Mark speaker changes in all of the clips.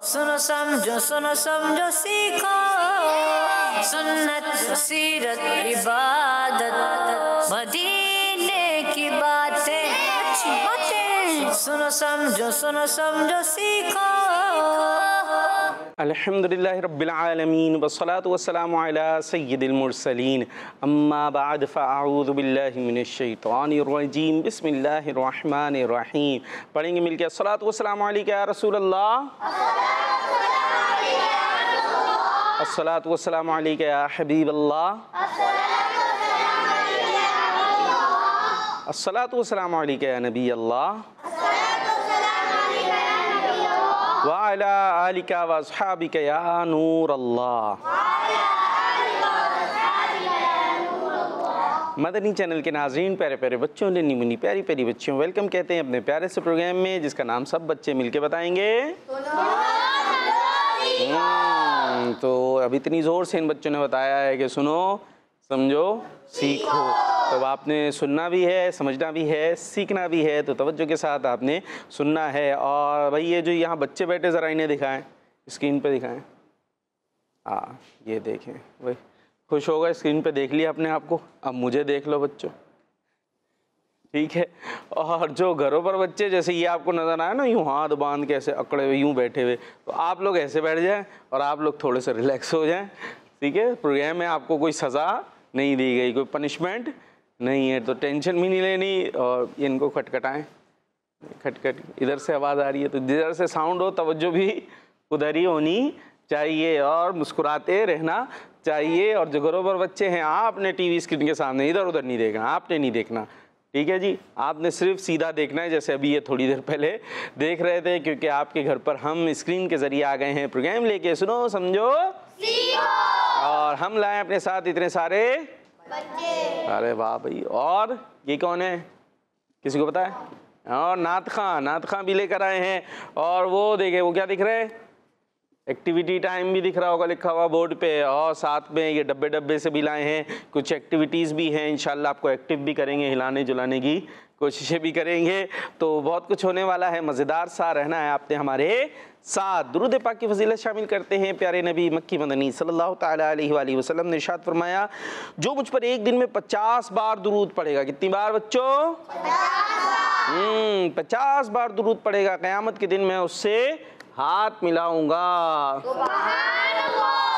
Speaker 1: सुनो समझो सीखो सुन्नत सीरत इबादत मदीने की बातें अच्छी बातें सुनो समझो सीखो।
Speaker 2: अल्हम्दुलिल्लाहि रब्बिल आलमीन वस्सलातु वस्सलामु अला सय्यिदिल मुरसलीन अम्मा बाद फ़अऊज़ु बिल्लाहि मिनश शैतानिर रजीम बिस्मिल्लाहिर रहमानिर रहीम। पढ़ेंगे मिलके अस्सलातु वस्सलामु अलैका या रसूलल्लाह, अस्सलातु वस्सलामु अलैका या हबीबल्लाह, अस्सलातु वस्सलामु अलैका या नबी अल्लाह व अला आलिका व अस्हाबिका या नूर अल्लाह। मदनी चैनल के नाज़रीन, प्यारे प्यारे बच्चों, नन्ही मुन्नी प्यारी प्यारी बच्चियों, वेलकम कहते हैं अपने प्यारे से प्रोग्राम में जिसका नाम सब बच्चे मिलके बताएंगे। तो अब इतनी ज़ोर से इन बच्चों ने बताया है कि सुनो समझो सीखो, तो आपने सुनना भी है, समझना भी है, सीखना भी है, तो तवज्जो के साथ आपने सुनना है। और भाई ये जो यहाँ बच्चे बैठे ज़रा इन्हें दिखाएं, स्क्रीन पे दिखाएं। हाँ ये देखें, वही खुश हो गए, स्क्रीन पे देख लिया अपने आप को, अब मुझे देख लो बच्चों, ठीक है। और जो घरों पर बच्चे जैसे ये आपको नज़र आया ना, यूँ हाथ बांध के ऐसे अकड़े हुए यूँ बैठे हुए, तो आप लोग ऐसे बैठ जाएं और आप लोग थोड़े से रिलैक्स हो जाएं, ठीक है। प्रोग्राम में आपको कोई सज़ा नहीं दी गई, कोई पनिशमेंट नहीं है, तो टेंशन भी नहीं लेनी। और इनको खटखटाएं, खटखट इधर से आवाज़ आ रही है तो जिधर से साउंड हो तवज्जो भी उधर ही होनी चाहिए और मुस्कुराते रहना चाहिए। और जो घरों पर बच्चे हैं, आपने टीवी स्क्रीन के सामने इधर उधर नहीं देखना, आपने नहीं देखना, ठीक है जी। आपने सिर्फ सीधा देखना है, जैसे अभी ये थोड़ी देर पहले देख रहे थे, क्योंकि आपके घर पर हम स्क्रीन के ज़रिए आ गए हैं प्रोग्राम लेके, सुनो समझो सीखो। और हम लाए अपने साथ इतने सारे बच्चे। अरे वाह भाई, और ये कौन है, किसी को पता है? और नात खां भी लेकर आए हैं। और वो देखे, वो क्या दिख रहे हैं, एक्टिविटी टाइम भी दिख रहा होगा लिखा हुआ बोर्ड पे, और साथ में ये डब्बे से भी लाए हैं, कुछ एक्टिविटीज़ भी हैं, इंशाल्लाह आपको एक्टिव भी करेंगे, हिलाने जुलाने की कोशिशें भी करेंगे, तो बहुत कुछ होने वाला है, मज़ेदार सा रहना है आपने हमारे साथ। दुरूद पाक की फजीलत शामिल करते हैं। प्यारे नबी मक्की मदनी सल्लल्लाहु ताला अलैहि वसल्लम ने इरशाद फरमाया, जो मुझ पर एक दिन में 50 बार दुरूद पढ़ेगा, कितनी बार बच्चों? 50 बार दुरूद पढ़ेगा, क़यामत के दिन मैं उससे हाथ मिलाऊंगा।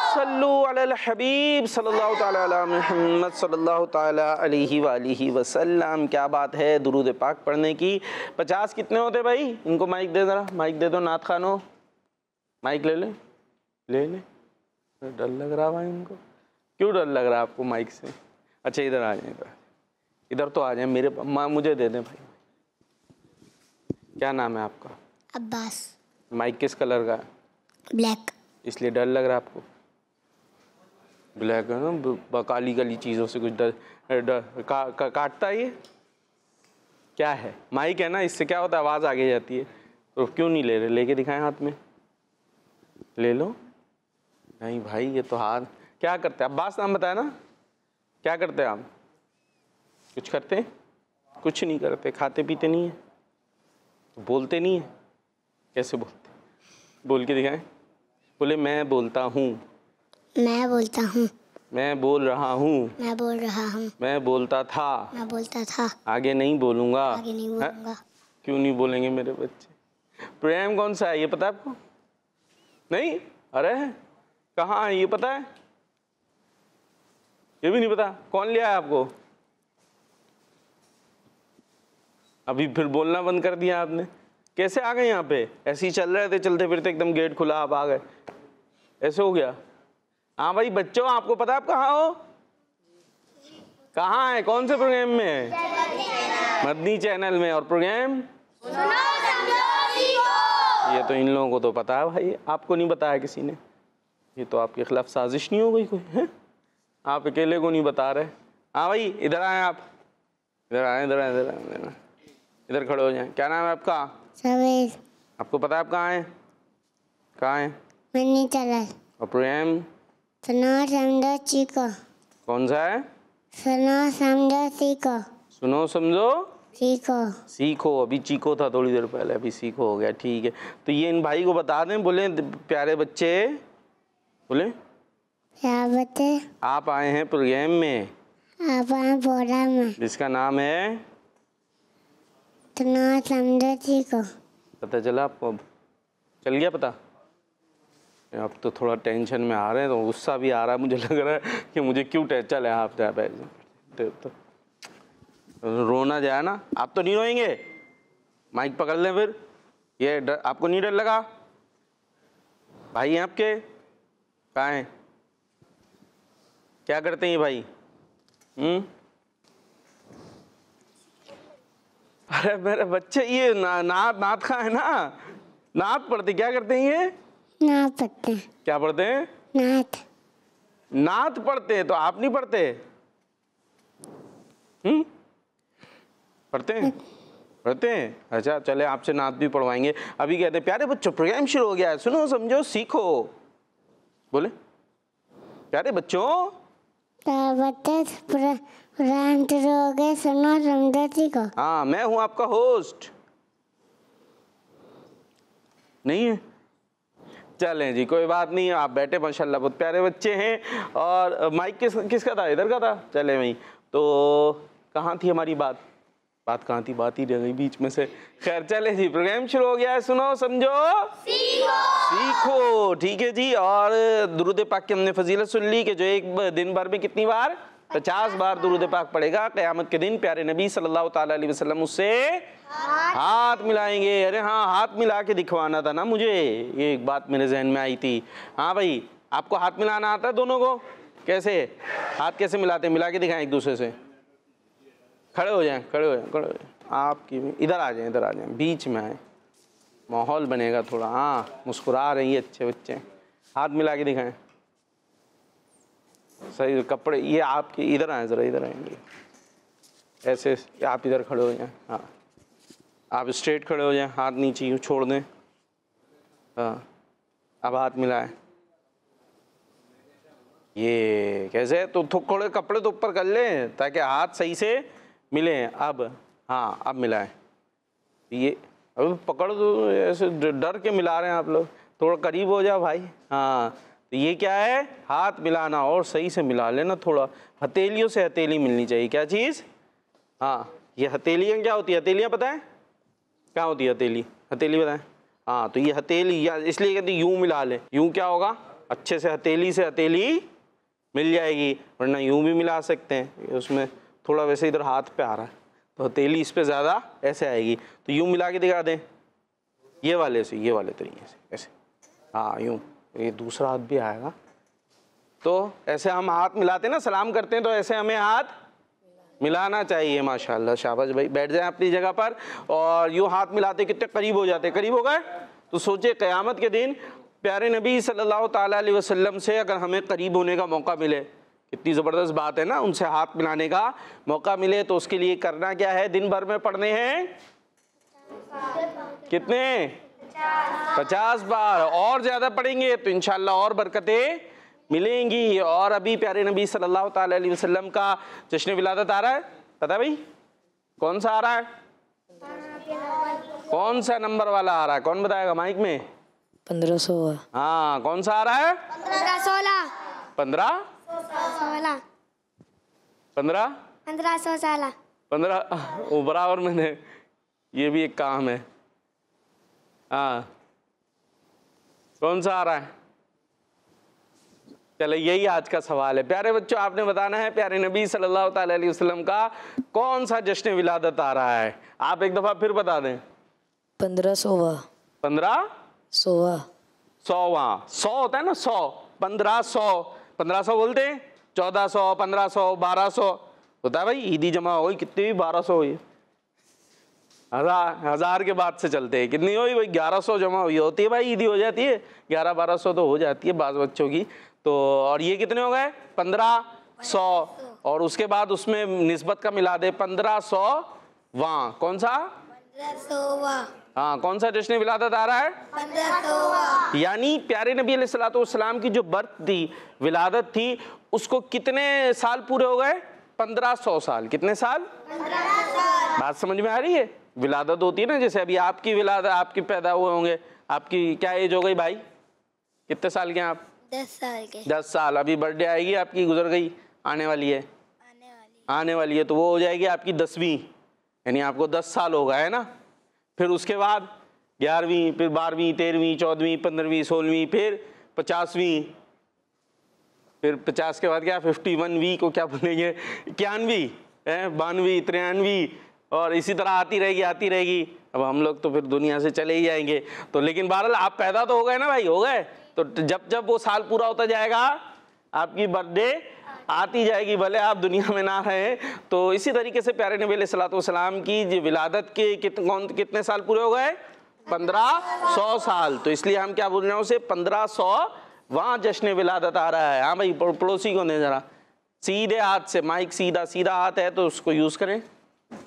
Speaker 2: सल्लु अलल हबीब सल्लल्लाहु ताला अला मुहम्मद सल्लल्लाहु ताला अलैहि वसल्लम। क्या बात है दुरूद पाक पढ़ने की। 50 कितने होते भाई? इनको माइक दे, ज़रा माइक दे दो, नात खानो माइक ले ले। डर लग रहा भाई इनको, क्यों डर लग रहा है आपको माइक से? अच्छा इधर आ जाए, इधर तो आ जाए, मेरे मुझे दे दें भाई। क्या नाम है आपका?
Speaker 3: अब्बास।
Speaker 2: माइक किस कलर का है?
Speaker 3: ब्लैक।
Speaker 2: इसलिए डर लग रहा है आपको? ब्लैक है ना, काली काली चीज़ों से कुछ डर काटता है। ये क्या है? माइक है ना, इससे क्या होता है, आवाज़ आगे जाती है। तो क्यों नहीं ले रहे? लेके दिखाएं, हाथ में ले लो। नहीं भाई, ये तो हाथ क्या करते हैं? अब्बास नाम बताया ना, क्या करते हैं आप? कुछ करते हैं? कुछ नहीं करते। खाते पीते नहीं है, बोलते नहीं है? कैसे बोलते? बोल के दिखाएं। बोले मैं बोलता हूँ,
Speaker 3: मैं बोलता हूँ,
Speaker 2: मैं बोल रहा हूँ,
Speaker 3: मैं बोल रहा हूँ,
Speaker 2: मैं बोलता था,
Speaker 3: मैं बोलता था,
Speaker 2: आगे नहीं बोलूँगा।
Speaker 3: आगे नहीं बोलूँगा।
Speaker 2: क्यों नहीं बोलेंगे मेरे बच्चे? प्रोग्राम कौन सा है ये पता है आपको? नहीं? अरे कहाँ है ये पता है? ये भी नहीं पता? कौन लिया है आपको? अभी फिर बोलना बंद कर दिया आपने। कैसे आ गए यहाँ पे? ऐसे ही चल रहे थे, चलते फिरते एकदम गेट खुला, आप आ गए, ऐसे हो गया? हाँ भाई बच्चों, आपको पता है आप कहाँ हो? कहाँ है? कौन से प्रोग्राम में है? मदनी चैनल में। और प्रोग्राम ये तो इन लोगों को तो पता है भाई, आपको नहीं बताया किसी ने? ये तो आपके खिलाफ साजिश नहीं हो गई कोई है? आप अकेले को नहीं बता रहे। हाँ भाई इधर आए, आप इधर आए, इधर खड़े हो जाएं। क्या नाम है आपका?
Speaker 3: सवेर।
Speaker 2: आपको पता है आप कहाँ हैं? कहाँ हैं?
Speaker 3: मदनी चैनल।
Speaker 2: और प्रोग्राम
Speaker 3: सुनो समझो सीखो।
Speaker 2: कौन सा है?
Speaker 3: सुनो समझो सीखो।
Speaker 2: सुनो समझो
Speaker 3: सीखो।
Speaker 2: सीखो, अभी चीको था थोड़ी देर पहले, अभी सीखो हो गया, ठीक है। तो ये इन भाई को बता दें, बोले प्यारे बच्चे, बोले
Speaker 3: क्या बच्चे
Speaker 2: आप आए हैं प्रोग्राम में,
Speaker 3: आप प्रोग्राम में,
Speaker 2: जिसका नाम है
Speaker 3: सुनो समझो सीखो।
Speaker 2: पता चला आपको? अब चल गया पता? अब तो थोड़ा टेंशन में आ रहे हैं, तो गुस्सा भी आ रहा है, मुझे लग रहा है कि मुझे क्यों टेंशन है। आप तो रोना जाए ना, आप तो नहीं रोएंगे? माइक पकड़ लें फिर। ये डर आपको नहीं डर लगा? भाई हैं आपके? कहाँ हैं? क्या करते हैं ये भाई? अरे मेरे बच्चे, ये नात कहाँ है ना? नात पढ़ते, क्या करते हैं ये?
Speaker 3: नात पढ़ते हैं।
Speaker 2: क्या पढ़ते हैं?
Speaker 3: नात।
Speaker 2: नात पढ़ते हैं, तो आप नहीं पढ़ते? पढ़ते हैं? पढ़ते हैं, अच्छा चले आपसे नात भी पढ़वाएंगे। अभी कहते हैं प्यारे बच्चों प्रोग्राम शुरू हो गया है, सुनो समझो सीखो। बोले प्यारे बच्चों,
Speaker 3: बच्चे प्रोग्राम शुरू हो गए, सुनो समझो सीखो।
Speaker 2: हाँ, मैं हूं आपका होस्ट। नहीं है? चलें जी, कोई बात नहीं, आप बैठे, माशाल्लाह बहुत प्यारे बच्चे हैं। और माइक किसका था? इधर का था? चले वहीं। तो कहाँ थी हमारी बात कहाँ थी? बात ही रह गई बीच में से। खैर चले जी, प्रोग्राम शुरू हो गया है, सुनो समझो सीखो। ठीक है जी। और दुरूद पाक की हमने फजीलत सुन ली कि जो एक दिन भर में कितनी बार? 50 बार दुरूद पाक पड़ेगा, क़यामत के दिन प्यारे नबी सल्लल्लाहु ताला अलैहि वसल्लम उससे हाथ मिलाएंगे। अरे हाँ, हाथ मिला के दिखवाना था ना मुझे, ये एक बात मेरे जहन में आई थी। हाँ भाई, आपको हाथ मिलाना आता है दोनों को? कैसे हाथ कैसे मिलाते हैं? मिला के दिखाएं एक दूसरे से। खड़े हो जाएं, खड़े हो जाएं, खड़े हो जाएं। आपकी इधर आ जाएं, इधर आ जाएं, बीच में आए, माहौल बनेगा थोड़ा। हाँ, मुस्कुरा रही है अच्छे बच्चे, हाथ मिला के दिखाएं। सही कपड़े, ये आपके इधर आए, ज़रा इधर आएंगे ऐसे, आप इधर खड़े हो जाएं। हाँ, आप स्ट्रेट खड़े हो जाएं, हाथ नीचे यूँ छोड़ दें। हाँ, अब हाथ मिलाएं। ये कैसे? तो थोड़े कपड़े तो ऊपर कर लें ताकि हाथ सही से मिले। अब हाँ, अब मिलाएं। ये अब पकड़ दो, ऐसे डर के मिला रहे हैं आप लोग, थोड़ा करीब हो जाओ भाई। हाँ, तो ये क्या है? हाथ मिलाना, और सही से मिला लेना थोड़ा, हथेलियों से हथेली मिलनी चाहिए। क्या चीज़? हाँ, ये हथेलियाँ क्या होती है? हथेलियाँ पता है क्या होती है? हथेली, हथेली बताएं। हाँ, तो ये हथेली, या इसलिए कहते यूँ मिला लें। यूँ क्या होगा? अच्छे से हथेली मिल जाएगी, वरना यूँ भी मिला सकते हैं। उसमें थोड़ा वैसे इधर हाथ पे आ रहा है, तो हथेली इस पे ज़्यादा ऐसे आएगी, तो यूँ मिला के दिखा दें, ये वाले से, ये वाले तरीके से ऐसे। हाँ, यूँ, ये दूसरा हाथ भी आएगा। तो ऐसे हम हाथ मिलाते हैं ना, सलाम करते हैं, तो ऐसे हमें हाथ मिलाना चाहिए। माशाल्लाह, शाबाश भाई। बैठ जाएं अपनी जगह पर। और यूँ हाथ मिलाते कितने करीब हो जाते, करीब हो गए। तो सोचे क़यामत के दिन प्यारे नबी सल्लल्लाहु ताला अलैहि वसल्लम से अगर हमें करीब होने का मौका मिले, कितनी ज़बरदस्त बात है ना, उनसे हाथ मिलाने का मौका मिले, तो उसके लिए करना क्या है? दिन भर में पढ़ने हैं कितने? 50 बार। और ज़्यादा पढ़ेंगे तो इंशाल्लाह और बरकतें मिलेंगी। और अभी प्यारे नबी सल्लल्लाहु ताला अलैहि वसल्लम का जश्न विलादत आ रहा है, पता है भाई? कौन सा आ रहा है? कौन सा नंबर वाला आ रहा है? कौन बताएगा माइक में?
Speaker 4: 1516।
Speaker 2: हाँ, कौन सा आ रहा है?
Speaker 3: 1516।
Speaker 2: 15 वो बराबर में है, ये भी एक काम है। हाँ, कौन सा आ रहा है? चलो, यही आज का सवाल है। प्यारे बच्चों, आपने बताना है प्यारे नबी सल्लल्लाहु ताला अलैहि वसल्लम का कौन सा जश्न विलादत आ रहा है। आप एक दफ़ा फिर बता दें।
Speaker 4: 1516।
Speaker 2: 1516। 100 होता है ना, 100, 1500 बोलते हैं। 1400, 1500, 1200 होता है भाई। ईदी जमा हो गई, कितनी हुई? 1200 हुई। हजार के बाद से चलते हैं, कितनी हुई भाई? 1100 जमा हुई होती है भाई, ईदी हो जाती है। 1100-1200 तो हो जाती है बाज़ बच्चों की। तो और ये कितने हो गए? 1500। और उसके बाद उसमें निस्बत का मिला दे, 1500 वहाँ कौन सा?
Speaker 3: 1500।
Speaker 2: हाँ, कौन सा जश्न विलादत आ रहा है?
Speaker 3: 1500।
Speaker 2: यानी प्यारे नबी अलैहिस्सलाम की जो बर्थ थी, विलादत थी, उसको कितने साल पूरे हो गए? 1500 साल। कितने साल?
Speaker 3: 1500 साल।
Speaker 2: बात समझ में आ रही है? विलादत होती है ना, जैसे अभी आपकी विलादत, आपकी पैदा हुए होंगे, आपकी क्या एज हो गई भाई? कितने साल के हैं आप?
Speaker 3: 10 साल के।
Speaker 2: 10 साल। अभी बर्थडे आएगी आपकी, गुजर गई, आने वाली है, आने वाली है, तो वो हो जाएगी आपकी 10वीं, यानी आपको 10 साल होगा, है ना। फिर उसके बाद 11वीं, फिर 12वीं, 13वीं, 14वीं, 15वीं, 16वीं, फिर 50वीं, फिर 50 के बाद क्या 51वीं को क्या बोलेंगे, 91वीं, 92वीं, 93वीं, और इसी तरह आती रहेगी। अब हम लोग तो फिर दुनिया से चले ही जाएंगे। तो लेकिन बहरहाल आप पैदा तो हो गए ना भाई, हो गए, तो जब जब वो साल पूरा होता जाएगा आपकी बर्थडे आती जाएगी, भले आप दुनिया में ना रहे। तो इसी तरीके से प्यारे नबी अलैहिस्सलाम की विलादत के कितने साल पूरे हो गए? 1500 साल। तो इसलिए हम क्या बोल रहे हैं उसे 1500वां जश्न विलादत आ रहा है। हाँ भाई, पड़ोसी को दे जरा सीधे हाथ से, माइक सीधा हाथ है तो उसको यूज करें।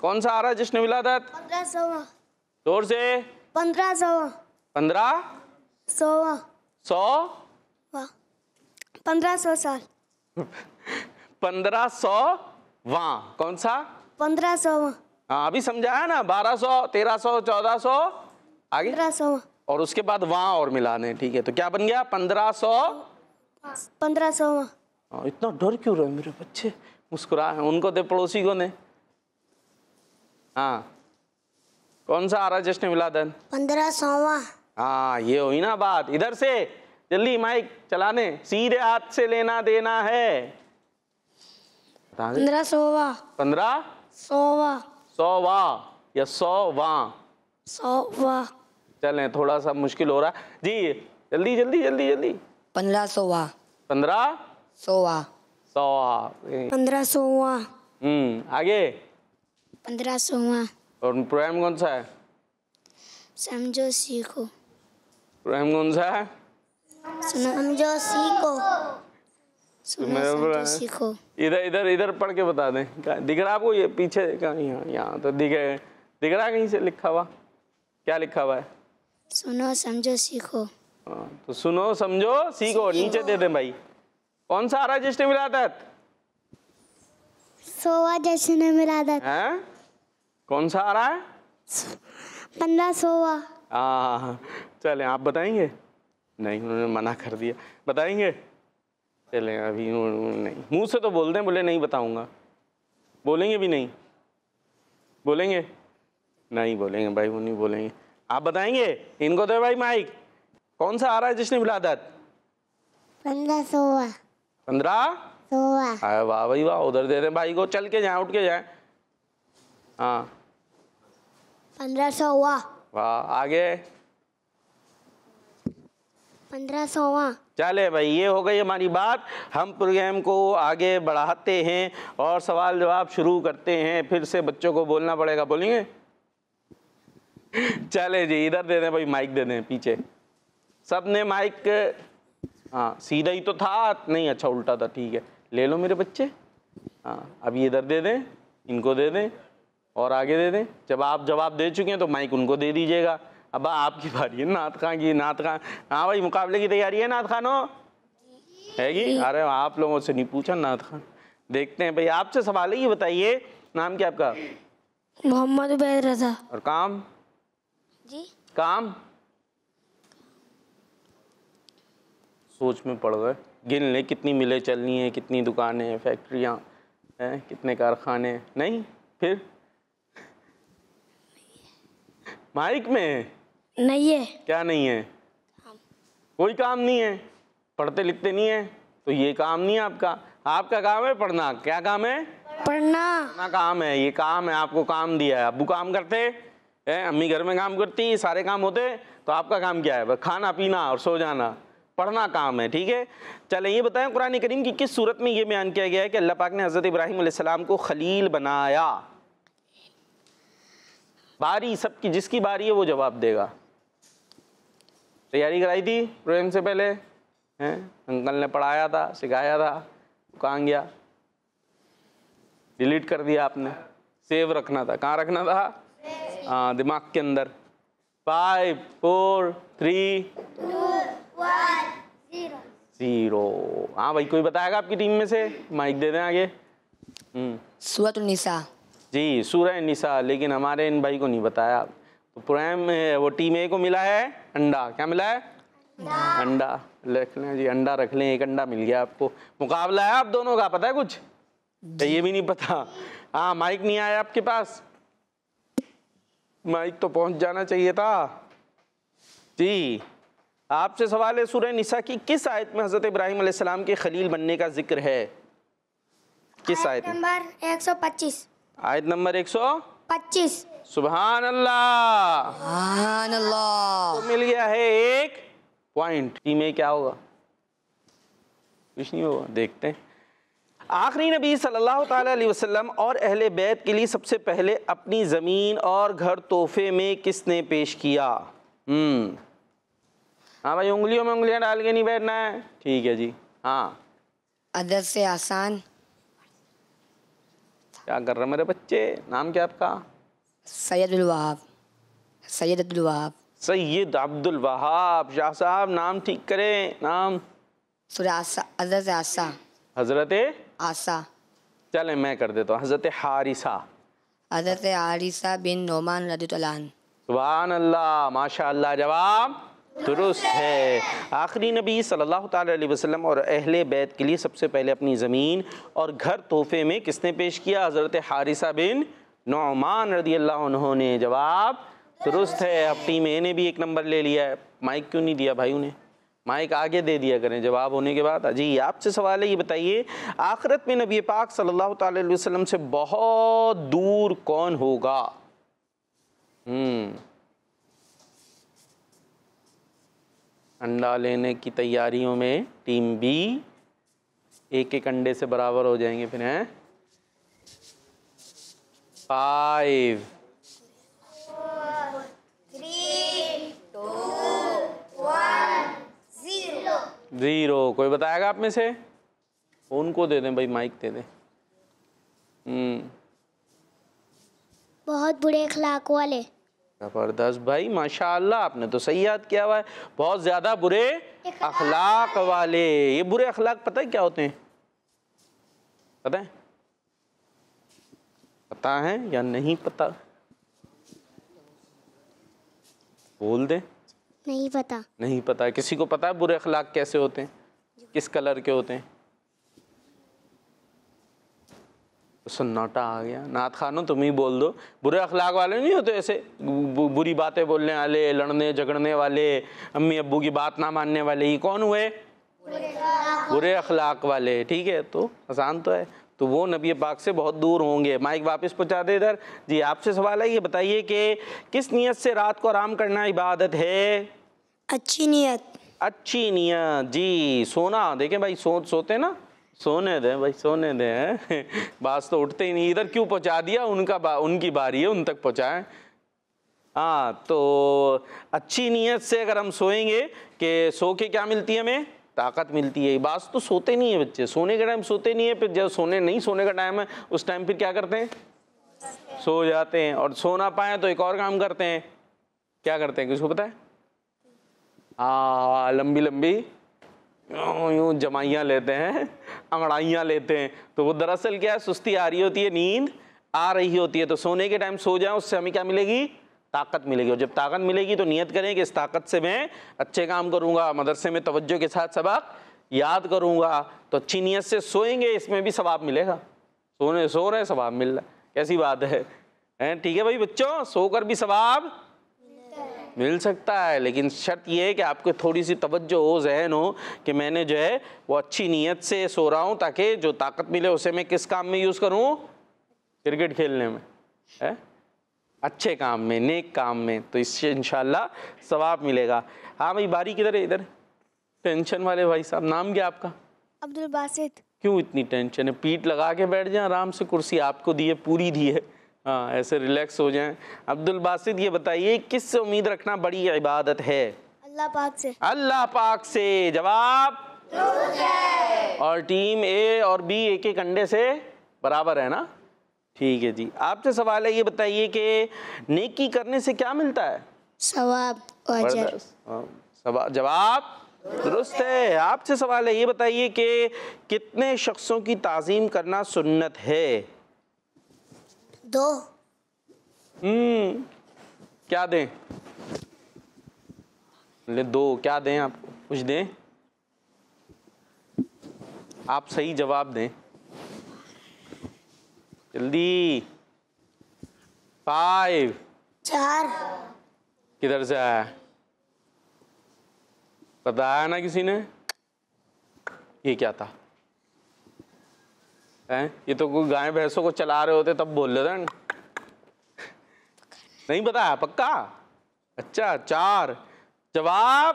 Speaker 2: कौन सा आ रहा है जश्न विलादत?
Speaker 3: 1500।
Speaker 2: जोर से।
Speaker 3: 1500। 1500 साल।
Speaker 2: 1500वां कौन सा?
Speaker 3: 1500।
Speaker 2: हाँ अभी समझाया ना, 1200, 1300, 1400, आगे
Speaker 3: 1500।
Speaker 2: और उसके बाद वहां और मिलाने, ठीक है। तो क्या बन गया? 1500।
Speaker 3: 1500।
Speaker 2: इतना डर क्यों रहे मेरे बच्चे? मुस्कुरा है, उनको दे, पड़ोसी को ने। हाँ कौन सा आ रहा है जश्न विलादत?
Speaker 3: 1500वां।
Speaker 2: हाँ ये हुई ना बात। इधर से जल्दी माइक चलाने, सीधे हाथ से लेना देना है।
Speaker 3: 1500वां।
Speaker 2: 1500वां
Speaker 3: 100वां।
Speaker 2: या 100वां?
Speaker 3: 100वां।
Speaker 2: चलें, थोड़ा सा मुश्किल हो रहा है जी, जल्दी
Speaker 4: 1500वां।
Speaker 2: 1500वां
Speaker 3: 1500वां।
Speaker 2: आगे
Speaker 3: 1500वां।
Speaker 2: और प्रोग्राम कौन सा है?
Speaker 3: समझो सीखो।
Speaker 2: प्रोग्राम कौन सा है?
Speaker 3: समझो सीखो। समझो सीखो।
Speaker 2: इधर पढ़ के बता दें। दिख रहा आपको ये पीछे का? यहाँ तो दिख रहा है कहीं से लिखा हुआ? क्या लिखा हुआ है?
Speaker 3: सुनो समझो सीखो।
Speaker 2: तो सुनो समझो सीखो, नीचे दे दें भाई। कौन सा आ रहा है जश्न विलादत?
Speaker 3: 100वां जश्न विलादत।
Speaker 2: हैं? कौन सा आ रहा है?
Speaker 3: 1500वां।
Speaker 2: हाँ चलें, आप बताएंगे? नहीं, उन्होंने मना कर दिया। बताएंगे? चलें अभी नहीं, मुंह से तो बोल दें, बोले नहीं बताऊंगा। बोलेंगे भी नहीं? बोलेंगे? नहीं बोलेंगे भाई, वो नहीं बोलेंगे। आप बताएंगे? इनको दे भाई माइक। कौन सा आ रहा है जश्न विलादत?
Speaker 3: 1500वां।
Speaker 2: 1500वां। अरे वाह भाई वाह, उधर दे दें भाई को, चल के जाए, उठ के जाए। हाँ
Speaker 3: 1500वां।
Speaker 2: वाह, आगे
Speaker 3: 1500वां।
Speaker 2: चले भाई, ये हो गई हमारी बात। हम प्रोग्राम को आगे बढ़ाते हैं और सवाल जवाब शुरू करते हैं। फिर से बच्चों को बोलना पड़ेगा, बोलेंगे? चले जी, इधर दे दें भाई, माइक दे दें पीछे। सब ने माइक, हाँ सीधा ही तो था, नहीं अच्छा उल्टा था, ठीक है, ले लो मेरे बच्चे। हाँ अभी इधर दे दें, इनको दे दें और आगे दे दें। जब आप जवाब दे चुके हैं तो माइक उनको दे दीजिएगा। अब आपकी बारी है नात खां की। नात खां, हाँ भाई मुकाबले की तैयारी है नात खानो? हैगी? अरे आप लोगों से नहीं पूछा नात खां। देखते हैं भाई, आपसे सवाल है, ये बताइए नाम क्या आपका?
Speaker 3: मोहम्मद उबैद रज़ा।
Speaker 2: और काम?
Speaker 3: जी
Speaker 2: काम सोच में पड़ गए। गिन ले कितनी मिलें चलनी है, कितनी दुकानें, फैक्ट्रियाँ हैं, कितने कारखाने। नहीं? फिर माइक में
Speaker 3: नहीं है।
Speaker 2: क्या नहीं है? कोई काम नहीं है? पढ़ते लिखते नहीं है? तो ये काम नहीं है आपका। आपका काम है पढ़ना। क्या काम है?
Speaker 3: पढ़ना
Speaker 2: काम है। ये काम है, आपको काम दिया है। अब्बू काम करते हैं, अम्मी घर में काम करती, सारे काम होते। तो आपका काम क्या है? बस खाना पीना और सो जाना। पढ़ना काम है, ठीक है। चलें ये बताएं, कुरान करीम की किस सूरत में ये बयान किया गया है कि अल्लाह पाक ने हज़रत इब्राहीम अलैहिस्सलाम को खलील बनाया? बारी सबकी, जिसकी बारी है वो जवाब देगा। तैयारी कराई थी प्रोग्राम से पहले हैं? अंकल ने पढ़ाया था, सिखाया था, कहाँ गया? डिलीट कर दिया आपने। सेव रखना था। कहाँ रखना था? हाँ दिमाग के अंदर। 5 4 3 2 1 0। हाँ भाई, कोई बताएगा आपकी टीम में से? माइक दे दें आगे।
Speaker 4: सूरत निसा।
Speaker 2: जी सूरह निसा, लेकिन हमारे इन भाई को नहीं बताया। तो प्राइम वो टीम ए को मिला है अंडा। क्या मिला है? अंडा। रख लें जी, अंडा रख लें, एक अंडा मिल गया आपको। मुकाबला है आप दोनों का, पता है कुछ? ये भी नहीं पता। हाँ, माइक नहीं आया आपके पास, माइक तो पहुंच जाना चाहिए था जी। आपसे सवाल है, सूरह निसा की किस आयत में हज़रत इब्राहीम अलैहिस्सलाम के खलील बनने का जिक्र है? किस आयत में?
Speaker 3: नंबर 125।
Speaker 2: आयत नंबर
Speaker 3: 125।
Speaker 2: सुभान अल्लाह,
Speaker 4: सुभान अल्लाह।
Speaker 2: तो मिल गया है 1 पॉइंट। टीम ए क्या होगा? कुछ नहीं होगा, देखते हैं। आखिरी नबी सल्लल्लाहु ताला अलैहि वसल्लम और अहले बैत के लिए सबसे पहले अपनी ज़मीन और घर तोहफे में किसने पेश किया? हाँ भाई, उंगलियों में उंगलियां डाल के नहीं बैठना है, ठीक है जी। हाँ,
Speaker 4: अदद से आसान।
Speaker 2: क्या कर रहे मेरे बच्चे? नाम क्या आपका?
Speaker 4: सैयदुल वहाब। सैयद अब्दुल वहाब।
Speaker 2: सैयद अब्दुल वहाब। शाह साहब नाम ठीक करें, नाम।
Speaker 4: सूरह आसा। अदद से आसा।
Speaker 2: हजरत
Speaker 4: आसा।
Speaker 2: चलें मैं कर देता हूँ, हजरत हारिसा।
Speaker 4: हज़रत हारिसा बिन नोमान रज़ियल्लाहु अन्हु।
Speaker 2: सुभान अल्लाह, माशाअल्लाह, जवाब दुरुस्त है। आखिरी नबी सल्लल्लाहु ताला अलैहि वसल्लम और अहले बैत के लिए सबसे पहले अपनी ज़मीन और घर तोहफे में किसने पेश किया? हज़रत हारिसा बिन नोमान रज़ियल्लाहु अन्हु ने। जवाब दुरुस्त है। अब टीम ए ने भी 1 नंबर ले लिया है। माइक क्यों नहीं दिया भाई उन्हें? माइक आगे दे दिया करें जवाब होने के बाद। जी आपसे सवाल है, ये बताइए आखिरत में नबी पाक सल्लल्लाहु ताला अलैहि वसल्लम से बहुत दूर कौन होगा? अंडा लेने की तैयारियों में टीम बी। 1-1 अंडे से बराबर हो जाएंगे फिर हैं। 5 4 3 2 1 0। कोई बताएगा आप में से? उनको दे दें भाई, माइक दे दें।
Speaker 3: बहुत बुरे अखलाक वाले।
Speaker 2: जबरदस्त भाई, माशाअल्लाह, आपने तो सही याद किया हुआ है। बहुत ज्यादा बुरे अखलाक वाले। ये बुरे अखलाक पता है क्या होते हैं? पता है? पता है या नहीं पता? बोल दे।
Speaker 3: नहीं पता।
Speaker 2: नहीं पता। किसी को पता है बुरे अखलाक कैसे होते हैं? किस कलर के होते हैं? सन्नाटा आ गया। नात खानो तुम ही बोल दो। बुरे अखलाक वाले नहीं होते ऐसे बुरी बातें बोलने वाले, लड़ने झगड़ने वाले, अम्मी अब्बू की बात ना मानने वाले। ये कौन हुए? बुरे अखलाक वाले। ठीक है, तो आसान तो है। तो वो नबी पाक से बहुत दूर होंगे। माइक वापस पहुंचा दे इधर। जी आपसे सवाल है, ये बताइए कि किस नियत से रात को आराम करना इबादत है?
Speaker 3: अच्छी नियत।
Speaker 2: अच्छी नियत। जी सोना, देखें भाई, सोते ना, सोने दें भाई, सोने दें। बात तो उठते ही नहीं। इधर क्यों पहुंचा दिया? उनकी बारी है, उन तक पहुंचाएं। हाँ, तो अच्छी नियत से अगर हम सोएंगे कि सो के क्या मिलती है हमें? ताकत मिलती है। बात तो सोते नहीं है बच्चे, सोने के टाइम सोते नहीं है। फिर जब सोने का टाइम है उस टाइम फिर क्या करते हैं? सो जाते हैं। और सो ना पाए तो एक और काम करते हैं। क्या करते हैं, किसको पता है? लंबी लंबी यूँ जमाइयाँ लेते हैं, अंगड़ाइयाँ लेते हैं। तो वो दरअसल क्या है, सुस्ती आ रही होती है, नींद आ रही होती है। तो सोने के टाइम सो जाए, उससे हमें क्या मिलेगी? ताकत मिलेगी। और जब ताकत मिलेगी तो नियत करें कि इस ताकत से मैं अच्छे काम करूँगा, मदरसे में तवज्जो के साथ सबक याद करूँगा। तो अच्छी नियत से सोएंगे, इसमें भी सवाब मिलेगा। सो रहे सवाब मिल रहा है, कैसी बात है? ठीक है भाई बच्चों, सोकर भी सवाब मिल सकता है। लेकिन शर्त यह है कि आपको थोड़ी सी तवज्जो हो, जहन हो कि मैंने जो है वो अच्छी नीयत से सो रहा हूँ, ताकि जो ताकत मिले उसे मैं किस काम में यूज़ करूँ? क्रिकेट खेलने में है, अच्छे काम में, नेक काम में। तो इससे इंशाल्लाह सवाब मिलेगा। हाँ भाई, बारी किधर है? इधर टेंशन वाले भाई साहब। नाम क्या आपका?
Speaker 3: अब्दुल बासित।
Speaker 2: क्यों इतनी टेंशन है? पीठ लगा के बैठ जाए आराम से, कुर्सी आपको दी है, पूरी दी है। हाँ, ऐसे रिलैक्स हो जाएं। अब्दुल बासित, ये बताइए किससे उम्मीद रखना बड़ी इबादत है?
Speaker 3: अल्लाह पाक से।
Speaker 2: अल्लाह पाक से। जवाब और टीम ए और बी 1-1 अंडे से बराबर है ना? ठीक है जी। आपसे सवाल है, ये बताइए कि नेकी करने से क्या मिलता है?
Speaker 3: सवाब और अजर।
Speaker 2: जवाब दुरुस्त है। आपसे सवाल है, ये बताइए कि कितने शख्सों की ताज़ीम करना सुन्नत है?
Speaker 3: 2।
Speaker 2: क्या दें? ले 2 क्या दें आपको? कुछ दें? आप सही जवाब दें जल्दी। 5।
Speaker 3: 4।
Speaker 2: किधर से आया? बताया ना किसी ने? ये क्या था? हैं? ये तो कोई गाय भैंसों को चला रहे होते तब बोल रहे थे। नहीं बताया पक्का? अच्छा 4 जवाब।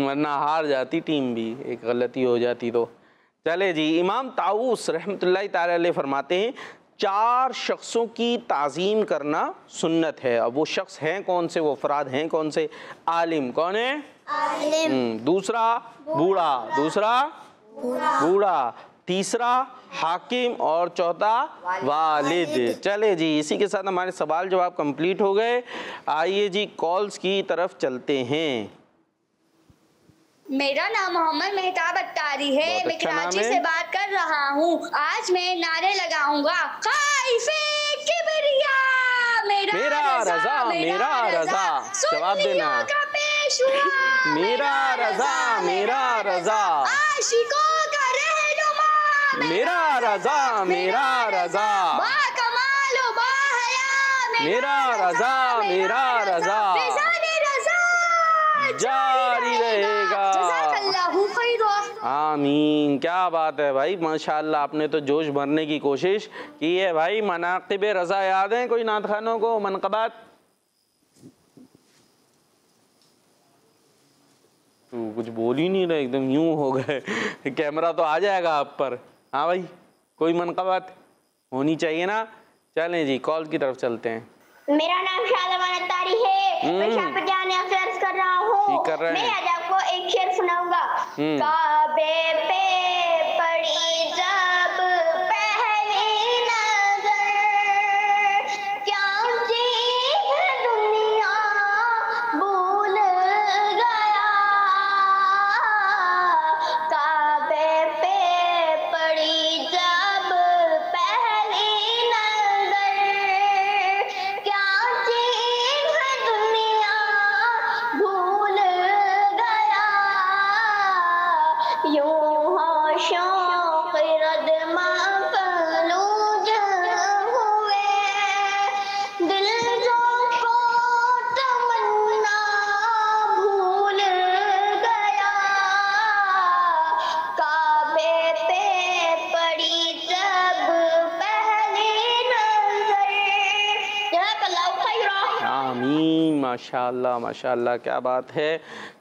Speaker 2: वरना हार जाती टीम भी, एक गलती हो जाती तो। चले जी, इमाम ताऊस रहमतुल्लाह ताला अलैह फरमाते हैं 4 शख्सों की ताज़ीम करना सुन्नत है। अब वो शख्स हैं कौन से, वो अफराद हैं कौन से? आलिम, कौन है? आलिम। दूसरा बूढ़ा, दूसरा बूढ़ा, तीसरा हाकिम और चौथा वालिद। चले जी, इसी के साथ हमारे सवाल जवाब कंप्लीट हो गए। आइए जी कॉल्स की तरफ चलते हैं।
Speaker 5: मेरा नाम मोहम्मद मेहताब अत्तारी है।
Speaker 2: बहुत
Speaker 5: मैं
Speaker 2: अच्छा नाम
Speaker 5: कराची
Speaker 2: है।
Speaker 5: से बात कर रहा हूँ। आज मैं नारे लगाऊंगा, खाइफे किबरिया मेरा रजा,
Speaker 2: मेरा रजा। जवाब देना।
Speaker 5: का पेशवा
Speaker 2: मेरा रजा, मेरा रजा।
Speaker 5: आशिकों का रहनुमा
Speaker 2: मेरा रजा, मेरा रजा।
Speaker 5: बाकमाल व बाहया
Speaker 2: मेरा रजा, मेरा रजा। जारी रहेगा।
Speaker 5: जज़ाकल्लाहु खैरा।
Speaker 2: आमीन। क्या बात है भाई, माशाअल्लाह आपने तो जोश भरने की कोशिश की है भाई। मनाक़िब रज़ा याद हैं कोई नात खानों को? मनक़बात तू कुछ बोल ही नहीं रहे, एकदम यूं हो गए। कैमरा तो आ जाएगा आप पर। हाँ भाई, कोई मनक़बात होनी चाहिए ना। चलें जी कॉल की तरफ चलते हैं।
Speaker 6: मेरा नाम शाहजमान अत्तारी है। मैं शाहपजान अफसर कर रहा हूँ।
Speaker 2: ठीक कर रहे हैं।
Speaker 6: मैं आज आपको एक शेर सुनाऊंगा। काबे पे पड़ी जब पहली नजर, क्या चीज दुनिया भूल गया। काबे पे पड़ी जब पहली नजर, क्या चीज दुनिया भूल गया। यूं हो शौक़ रदमा फलूज हुए, दिल जो को तमन्ना भूल गया। काबे पे पड़ी जब पहली नजर। जज़ाकल्लाहु खैरा।
Speaker 2: आमीन। माशाअल्लाह माशाअल्लाह, क्या बात है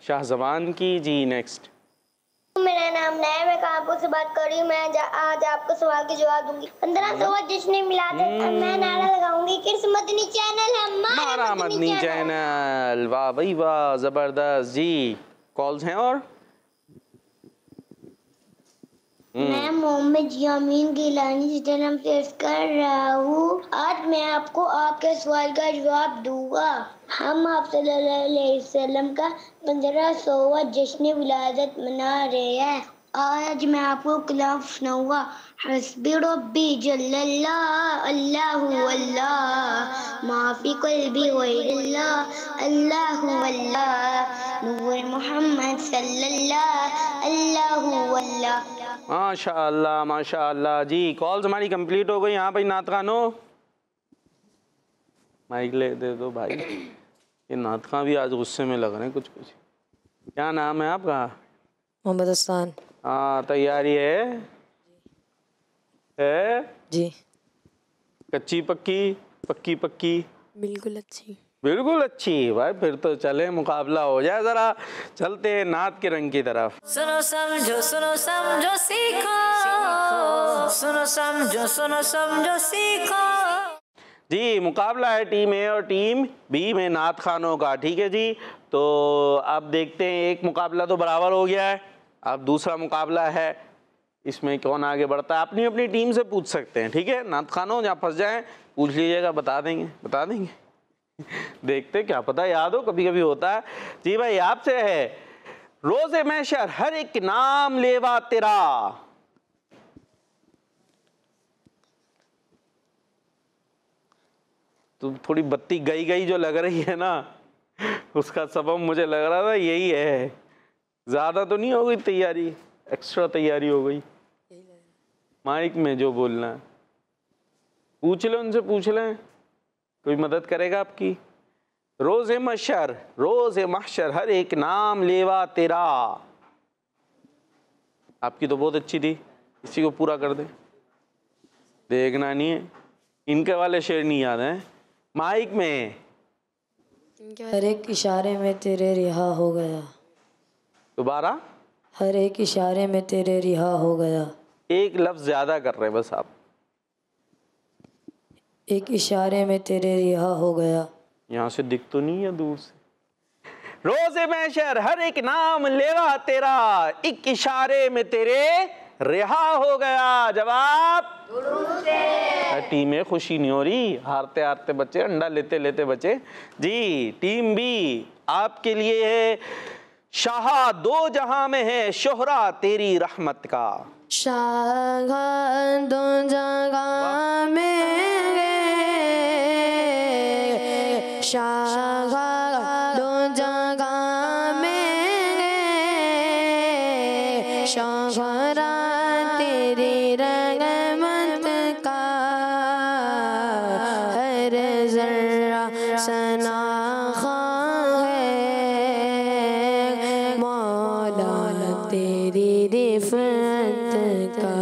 Speaker 2: शाहजवान की। जी नेक्स्ट।
Speaker 6: मेरा नाम नैम है, कानपुर से बात कर रही हूँ। मैं आज आपको सवाल के जवाब दूंगी। 1500 जश्न मिलादत मैं नारा लगाऊंगी। किस मदनी चैनल है?
Speaker 2: हमारा मदनी चैनल। वाह भाई वाह, जबरदस्त जी। कॉल्स हैं और
Speaker 6: मैं मोहम्मद यामीन गिलानी से जन्म पेश कर रहा हूँ। आज मैं आपको आपके सवाल का जवाब दूंगा। हम आप सल्लल्लाहु अलैहि वसल्लम का 1500वां जश्न विलादत मना रहे हैं। आज मैं आपको कलाम सुनाऊंगा। हस्बी रब्बी जल्लल्लाह अल्लाहु अल्लाह माफी कल्बी गैरुल्लाह अल्लाहु अल्लाह नूर मोहम्मद सल्लल्लाहु अल्लाहु अल्लाह।
Speaker 2: माशाअल्लाह माशाअल्लाह जी। कॉल्स हमारी कंप्लीट हो गई। यहाँ भाई नात खानो माइक ले दे दो भाई। ये नात खां भी आज गुस्से में लग रहे हैं कुछ कुछ। क्या नाम है आपका?
Speaker 4: मोहम्मद हसन।
Speaker 2: हाँ, तैयारी है
Speaker 4: जी।
Speaker 2: कच्ची पक्की, पक्की पक्की?
Speaker 4: बिल्कुल अच्छी।
Speaker 2: बिल्कुल अच्छी भाई। फिर तो चले मुकाबला हो जाए। जरा चलते हैं नात के रंग की तरफ।
Speaker 1: सुनो समझो सीखो, सुनो समझो सीखो।
Speaker 2: जी मुकाबला है टीम ए और टीम बी में नात खानों का। ठीक है जी, तो अब देखते हैं। एक मुकाबला तो बराबर हो गया है, अब दूसरा मुकाबला है। इसमें कौन आगे बढ़ता है अपनी अपनी टीम से पूछ सकते हैं। ठीक है, नात खानों जहाँ फंस जाएं पूछ लीजिएगा, बता देंगे देखते क्या पता याद हो, कभी कभी होता है। जी भाई आपसे है, रोज़े महशर हर एक नाम लेवा तेरा, तो थोड़ी बत्ती गई गई जो लग रही है ना, उसका सबब मुझे लग रहा था यही है। ज़्यादा तो नहीं हो गई तैयारी, एक्स्ट्रा तैयारी हो गई। माइक में जो बोलना है पूछ लो, उनसे पूछ लें, कोई मदद करेगा आपकी। रोज़े महशर, रोज़े महशर हर एक नाम लेवा तेरा। आपकी तो बहुत अच्छी थी, इसी को पूरा कर दे। देखना नहीं है, इनके वाले शेर नहीं याद हैं। माइक में।
Speaker 7: हर एक इशारे में तेरे रिहा हो गया।
Speaker 2: दोबारा।
Speaker 7: हर एक इशारे में तेरे रिहा हो गया।
Speaker 2: एक लफ्ज़ ज़्यादा कर रहे हैं बस आप।
Speaker 7: एक इशारे में तेरे रिहा हो गया।
Speaker 2: यहाँ से दिख तो नहीं है, दूर से। रोज़े महशर हर एक नाम लेवा तेरा, एक इशारे में तेरे रिहा हो गया। जवाब टीम में खुशी नहीं हो रही, हारते हारते बच्चे, अंडा लेते लेते बच्चे जी। टीम बी आपके लिए है, शाह दो जहां में है शोहरा तेरी रहमत का।
Speaker 7: शाह दो जगह में है, शाह दो जगह में है, शोहरा तेरी रहमत का, हर जर्रा सनाखा है, मौला तेरी रिफ़त का।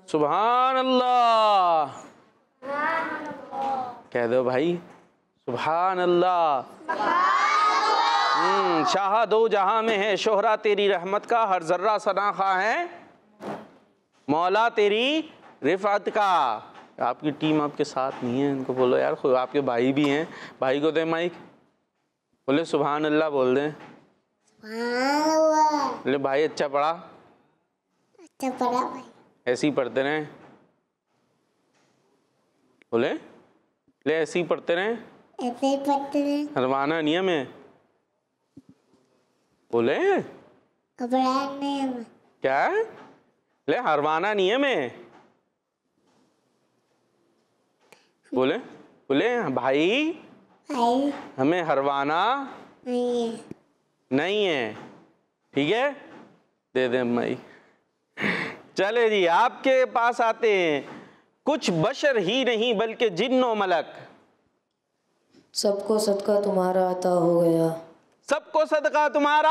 Speaker 2: सुभान अल्लाह कह दो भाई, सुभान अल्लाह। शाह दो जहां में है शोहरा तेरी रहमत का, हर जर्रा सनाखा है मौला तेरी रिफात का। आपकी टीम आपके साथ नहीं है, इनको बोलो यार, खुद आपके भाई भी हैं, भाई को दे माइक, बोले सुभान अल्लाह बोल दें। बोले भाई अच्छा पढ़ा,
Speaker 3: अच्छा पढ़ा भाई,
Speaker 2: ऐसे ही पढ़ते रहें। बोले ले ऐसे ही पढ़ते रहें,
Speaker 3: ऐसे ही पढ़ते रहे,
Speaker 2: हरवाना नहीं हमें। बोले
Speaker 3: घबराना नहीं हमें,
Speaker 2: क्या है? ले हरवाना नहीं है मैं। बोले बोले भाई
Speaker 3: भाई
Speaker 2: हमें हरवाना
Speaker 3: नहीं है,
Speaker 2: नहीं है, ठीक है दे दे भाई। चले जी आपके पास आते हैं, कुछ बशर ही नहीं बल्कि जिन्नो मलक।
Speaker 7: सबको सदका तुम्हारा अता हो गया।
Speaker 2: सबको सदका तुम्हारा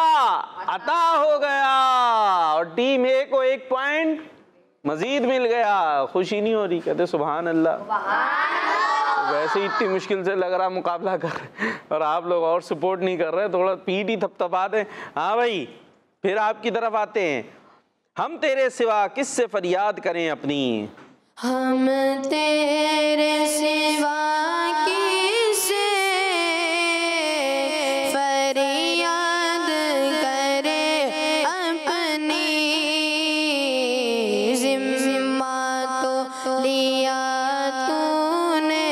Speaker 2: अता हो गया। और टीम ए को 1 पॉइंट मजीद मिल गया। खुशी नहीं हो रही, कहते सुभान अल्लाह। तो वैसे ही इतनी मुश्किल से लग रहा मुकाबला कर, और आप लोग और सपोर्ट नहीं कर रहे, थोड़ा पीठ ही थपथपा दें। हाँ भाई फिर आपकी तरफ आते हैं, हम तेरे सिवा किससे फरियाद करें अपनी।
Speaker 7: हम तेरे सिवा किससे फरियाद करें अपनी, जिम्मा तो लिया तूने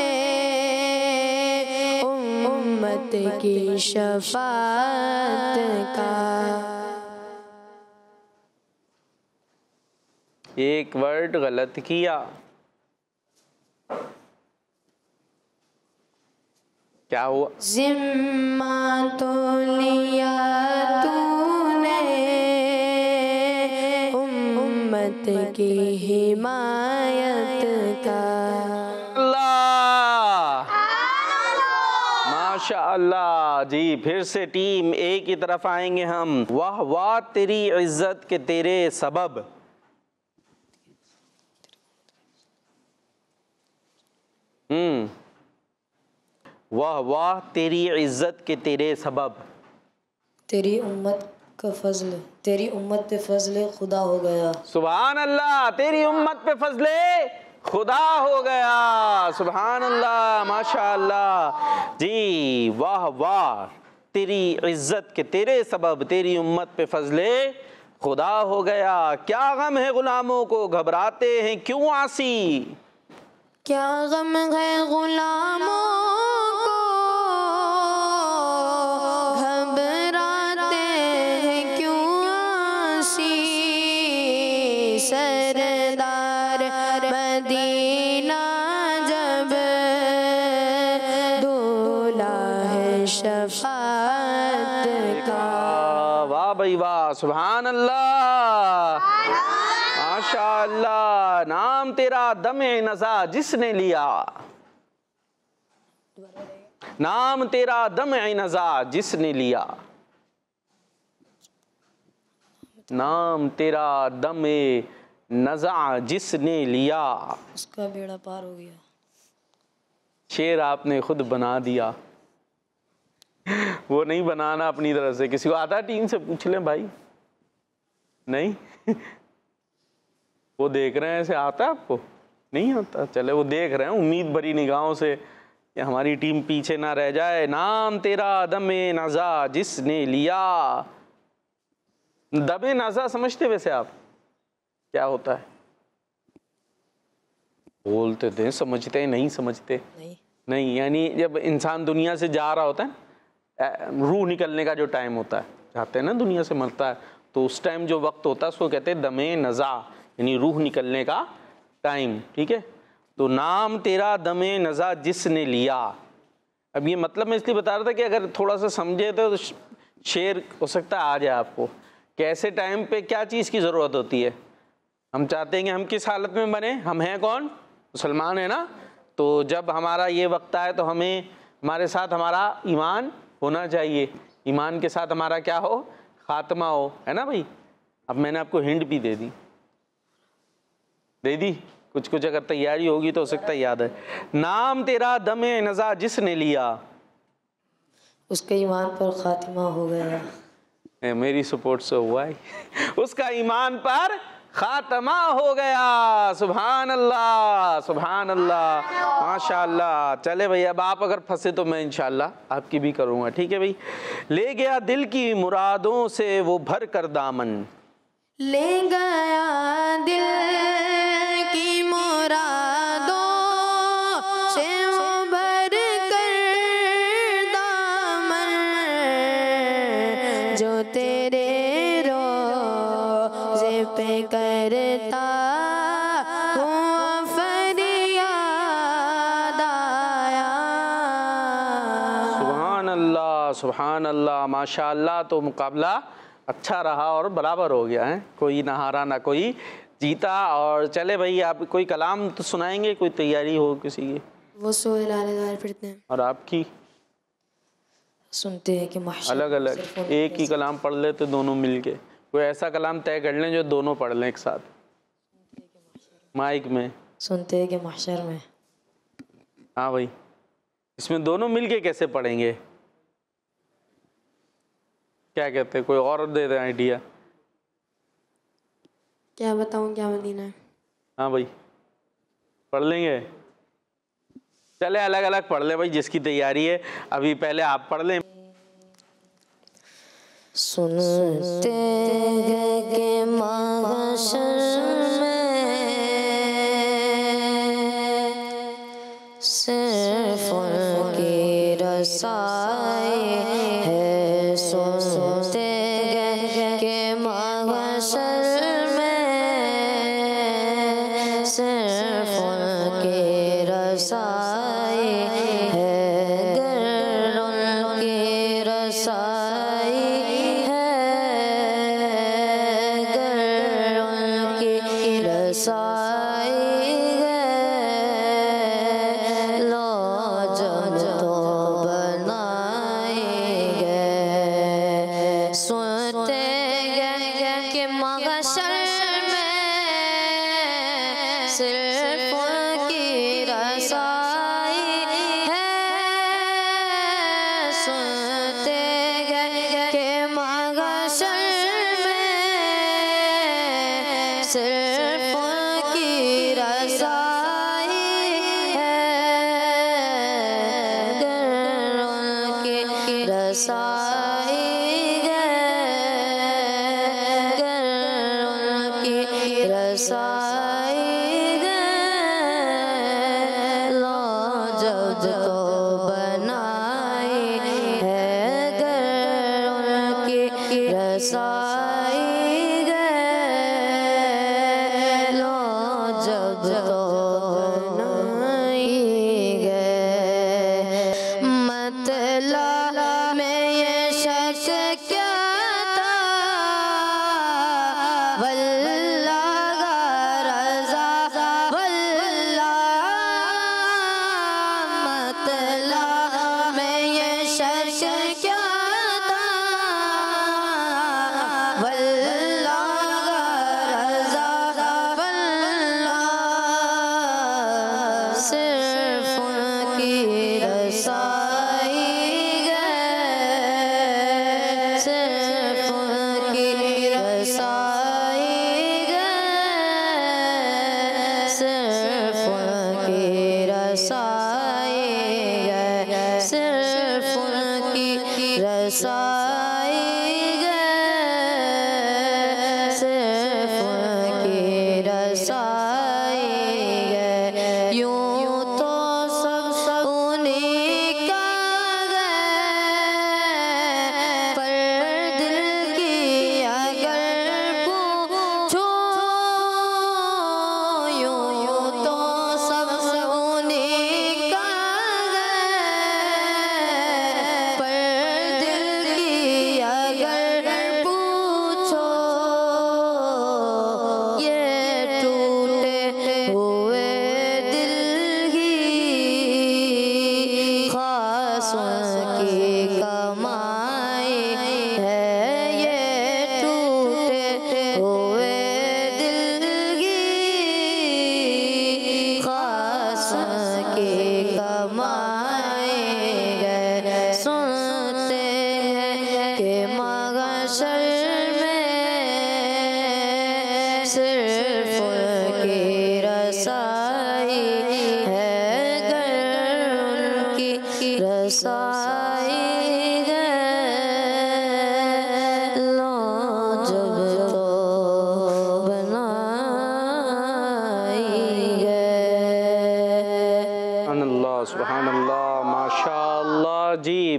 Speaker 7: उम्मत की शफाअत का।
Speaker 2: एक वर्ड गलत किया, क्या हुआ?
Speaker 7: जिम्मा तो लिया तूने उम्मत की हिमायत का।
Speaker 2: अल्लाह माशा अल्लाह जी। फिर से टीम ए की तरफ आएंगे हम। वाह वाह तेरी इज्जत के तेरे सबब, वाह वाह तेरी इज्जत के तेरे सबब,
Speaker 7: तेरी उम्मत का फजल, तेरी उम्मत पे फजल खुदा हो गया।
Speaker 2: सुभान अल्लाह। तेरी उम्मत पे फजले खुदा हो गया। सुभान अल्लाह माशा अल्लाह जी। वाह वाह तेरी इज्जत के तेरे सबब, तेरी उम्मत पे फजले खुदा हो गया। क्या गम है गुलामों को घबराते हैं क्यों आसी,
Speaker 7: क्या गम है गुलामों को घबराते हैं क्यों आसी, सरदार मदीना जब
Speaker 2: भाई वाह, सुभान अल्लाह, माशाअल्लाह। नाम तेरा दमे नज़ा जिसने लिया, नाम तेरा दमे नज़ा जिसने लिया, नाम तेरा दमे नज़ा जिसने लिया,
Speaker 7: उसका बेड़ा पार हो गया।
Speaker 2: शेर आपने खुद बना दिया। वो नहीं बनाना अपनी तरफ से, किसी को आता टीम से पूछ लें भाई, नहीं वो देख रहे हैं, ऐसे आता है आपको? नहीं आता, चले वो देख रहे हैं उम्मीद भरी निगाहों से कि हमारी टीम पीछे ना रह जाए। नाम तेरा दमे नज़ा जिसने लिया। दमे नज़ा समझते वैसे आप क्या होता है? बोलते थे, समझते हैं? नहीं समझते? नहीं, यानी जब इंसान दुनिया से जा रहा होता है, रूह निकलने का जो टाइम होता है, जाते हैं ना दुनिया से, मरता है, तो उस टाइम जो वक्त होता है उसको कहते हैं दमे नज़ा, यानी रूह निकलने का टाइम। ठीक है, तो नाम तेरा दमे नज़ा जिसने लिया। अब ये मतलब मैं इसलिए बता रहा था कि अगर थोड़ा सा समझे तो शेर हो सकता है आ जाए आपको। कैसे टाइम पे क्या चीज़ की ज़रूरत होती है? हम चाहते हैं कि हम किस हालत में बने? हम हैं कौन? मुसलमान है ना। तो जब हमारा ये वक्त आए तो हमें हमारे साथ हमारा ईमान होना चाहिए, ईमान के साथ हमारा क्या हो? खात्मा हो, है ना भाई। अब मैंने आपको हिंट भी दे दी कुछ कुछ, अगर तैयारी होगी तो हो सकता है याद है। नाम तेरा दमे नज़ा जिसने लिया,
Speaker 7: उसके ईमान पर खात्मा हो गया।
Speaker 2: मेरी सपोर्ट से हुआ है उसका ईमान पर खात्मा हो गया। सुभान अल्लाह, सुभान अल्लाह, माशाअल्लाह। चले भाई, अब आप अगर फंसे तो मैं इंशाअल्लाह आपकी भी करूँगा। ठीक है भाई। ले गया दिल की मुरादों से वो भर कर दामन,
Speaker 8: ले गया दिल की मुरादों से वो भर कर दामन, जो तेरे रोज़े पे करता हूँ फरियाद आया।
Speaker 2: सुभान अल्लाह, सुभान अल्लाह, माशाअल्लाह। तो मुकाबला अच्छा रहा और बराबर हो गया है, कोई ना हारा ना कोई जीता। और चले भाई, आप कोई कलाम तो सुनाएंगे, कोई तैयारी हो किसी की?
Speaker 7: वो सोहेल आलेदार पढ़ते हैं।
Speaker 2: और आपकी?
Speaker 7: सुनते हैं कि
Speaker 2: अलग अलग एक ही कलाम पढ़ लेते दोनों मिलके। कोई ऐसा कलाम तय कर लें जो दोनों पढ़ लें एक साथ माइक में।
Speaker 7: सुनते हैं कि महशर में।
Speaker 2: हाँ भाई, इसमें दोनों मिलके कैसे पढ़ेंगे? क्या कहते हैं? कोई और दे दे आइडिया।
Speaker 8: क्या बताऊँ, क्या मदीना है।
Speaker 2: हाँ भाई, पढ़ लेंगे। चले अलग अलग पढ़ ले भाई, जिसकी तैयारी है। अभी पहले आप पढ़ लें।
Speaker 8: सुनते हैं कि महशर में सिर्फ उनकी रसाई है। सुनते हैं कि महशर में सिर्फ उनकी रसाई है। गर उनकी रसाई है, गर उनकी रसाई है। लो जब तो बनाएंगे, सुनते हैं कि महशर में सिर्फ उनकी रसाई है। सुनते हैं कि महशर में सिर्फ उनकी रसाई है। गर उनकी रसाई है, गर उनकी रसाई है। लो जब तो बनाई है, गर उनकी रसाई है। लो जब तो बनाई है। मतलब में ये शक क्या था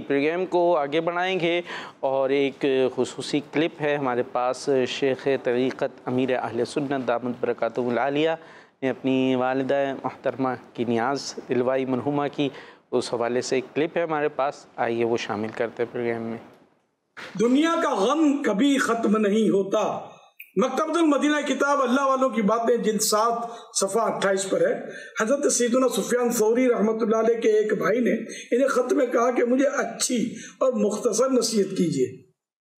Speaker 2: प्रोग्राम को आगे बढ़ाएंगे और एक खुसूसी क्लिप है हमारे पास शेख तरीक़त अमीर अहले सुन्नत दामत बरकातुहुल आलिया ने अपनी वालिदा मोहतरमा की नियाज़ दिलवाई मरहुमा की, उस हवाले से एक क्लिप है हमारे पास, आइए वो शामिल करते हैं प्रोग्राम में।
Speaker 9: दुनिया का गम कभी ख़त्म नहीं होता। मकतबतुल मदीना किताब अल्लाह वालों की बातें जिल्द 7 सफ़ा 28 पर है। हज़रत सैयदना सुफियान सौरी रहमतुल्लाह अलैह के एक भाई ने इन्हें ख़त में कहा कि मुझे अच्छी और मुख्तसर नसीहत कीजिए।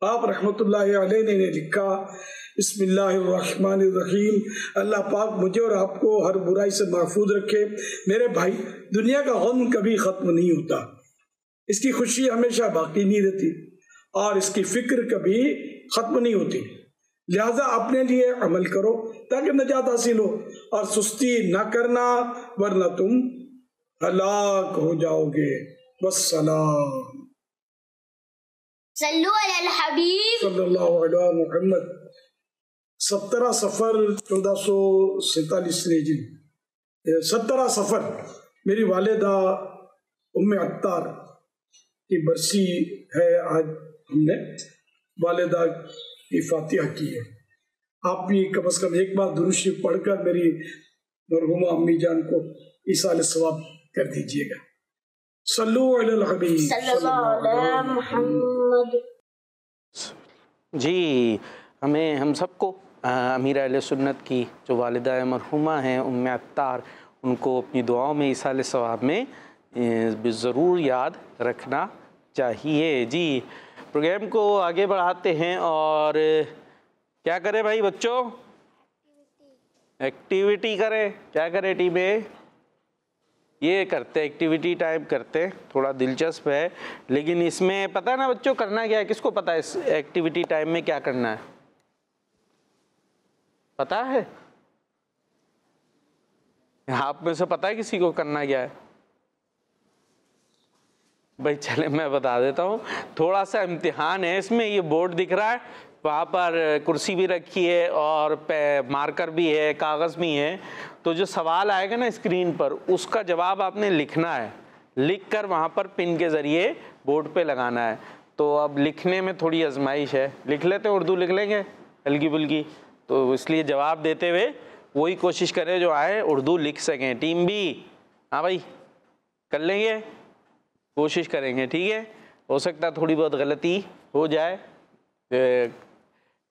Speaker 9: आप रहमतुल्लाह अलैह ने इन्हें लिखा, बिस्मिल्लाहिर्रहमानिर्रहीम, अल्लाह पाक मुझे और आपको हर बुराई से महफूज रखे। मेरे भाई, दुनिया का गम कभी ख़त्म नहीं होता, इसकी खुशी हमेशा बाकी नहीं रहती और इसकी फ़िक्र कभी ख़त्म नहीं होती। लिहाजा अपने लिए अमल करो ताकि नजात हासिल हो और सुस्ती न करना, वरना तुम हलाक हो जाओगे। वस्सलाम।
Speaker 5: सल्लु अलल हबीब
Speaker 9: सल्लल्लाहु अलैहि मुहम्मद। 17 सफ़र 1447 हिजरी, 17 सफ़र मेरी वालिदा उम्मे अत्तार की बरसी है। आज हमने वालिदा की फातिहा की है। आप भी कम से कम एक बार दुरूद शरीफ पढ़कर मेरी मरहुमा अम्मी जान को ईसाल सवाब कर दीजिएगा। सल्लु अलल हबीब सल्लल्लाहु अलैहि मुहम्मद।
Speaker 2: जी, हम सबको अमीर अहले सुन्नत की जो वालिदा मरहुमा हैं उम्मे अत्तार, उनको अपनी दुआओं में ईसाल सवाब में ज़रूर याद रखना चाहिए। जी, प्रोग्राम को आगे बढ़ाते हैं और क्या करें भाई बच्चों? एक्टिविटी करें। क्या करें टीमें? ये करते एक्टिविटी टाइप करते, थोड़ा दिलचस्प है, लेकिन इसमें पता है ना बच्चों करना क्या है? किसको पता है इस एक्टिविटी टाइम में क्या करना है? पता है? आप में से पता है किसी को करना क्या है? भाई चले मैं बता देता हूँ, थोड़ा सा इम्तिहान है इसमें। ये बोर्ड दिख रहा है, वहाँ पर कुर्सी भी रखी है और मार्कर भी है, कागज़ भी है। तो जो सवाल आएगा ना स्क्रीन पर, उसका जवाब आपने लिखना है, लिख कर वहाँ पर पिन के ज़रिए बोर्ड पे लगाना है। तो अब लिखने में थोड़ी आजमाइश है, लिख लेते हैं, उर्दू लिख लेंगे हल्की फुल्की, तो इसलिए जवाब देते हुए वही कोशिश करें जो आए उर्दू लिख सकें। टीम भी हाँ भाई कर लेंगे, कोशिश करेंगे, ठीक है। हो सकता है थोड़ी बहुत गलती हो जाए,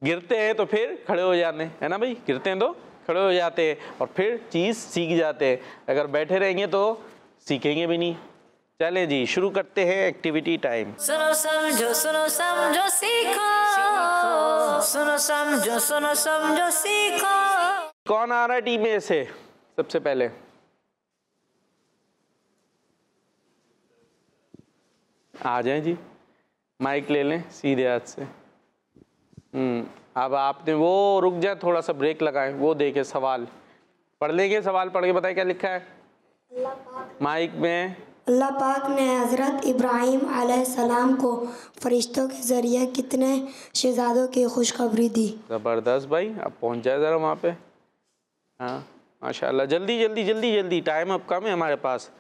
Speaker 2: गिरते हैं तो फिर खड़े हो जाते हैं, है ना भाई, गिरते हैं तो खड़े हो जाते हैं और फिर चीज़ सीख जाते हैं। अगर बैठे रहेंगे तो सीखेंगे भी नहीं। चलें जी, शुरू करते हैं एक्टिविटी टाइम।
Speaker 1: सुनो समझो सीखो, सुनो सुनो समझो सीखो।
Speaker 2: कौन आ रहा है टीम ए से सबसे पहले? आ जाएं जी, माइक ले लें सीधे हाथ से। अब आपने वो रुक जाए, थोड़ा सा ब्रेक लगाएं, वो देखे सवाल पढ़ लेंगे। सवाल पढ़ के बताएं क्या लिखा है माइक में।
Speaker 10: अल्लाह पाक ने हज़रत इब्राहीम अलैहिस्सलाम को फरिश्तों के ज़रिए कितने शहज़ादों की खुशखबरी दी?
Speaker 2: ज़बरदस्त भाई, अब पहुंच जाए ज़रा वहाँ पे। हाँ माशाल्लाह, जल्दी जल्दी जल्दी जल्दी, टाइम अब कम है हमारे पास,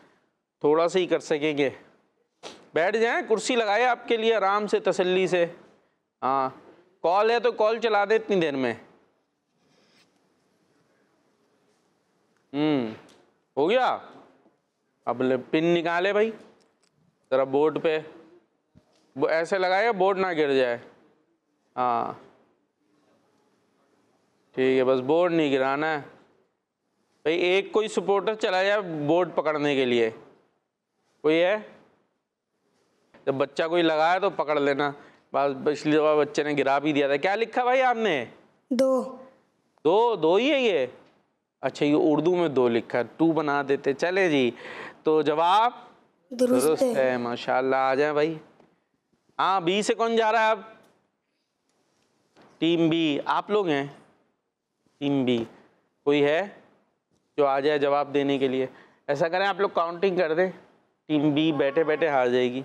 Speaker 2: थोड़ा सा ही कर सकेंगे। बैठ जाएं, कुर्सी लगाए आपके लिए आराम से तसल्ली से। हाँ कॉल है तो कॉल चला दे इतनी देर में। हो गया। अब पिन निकाले भाई ज़रा बोर्ड पे, ऐसे लगाए बोर्ड ना गिर जाए। हाँ ठीक है, बस बोर्ड नहीं गिराना है भाई। एक कोई सपोर्टर चला जाए बोर्ड पकड़ने के लिए, कोई है? जब बच्चा कोई लगाया तो पकड़ लेना। बस पिछली दफा बच्चे ने गिरा भी दिया था। क्या लिखा भाई आपने? दो ही है ये? अच्छा ये उर्दू में 2 लिखा है, 2 बना देते। चले जी, तो जवाब दुरुस्त है माशाल्लाह। आ जाए भाई। हाँ बी से कौन जा रहा है अब? टीम बी, आप लोग हैं टीम बी। कोई है जो आ जाए जवाब देने के लिए? ऐसा करें आप लोग काउंटिंग कर दें, टीम बी बैठे बैठे हार जाएगी।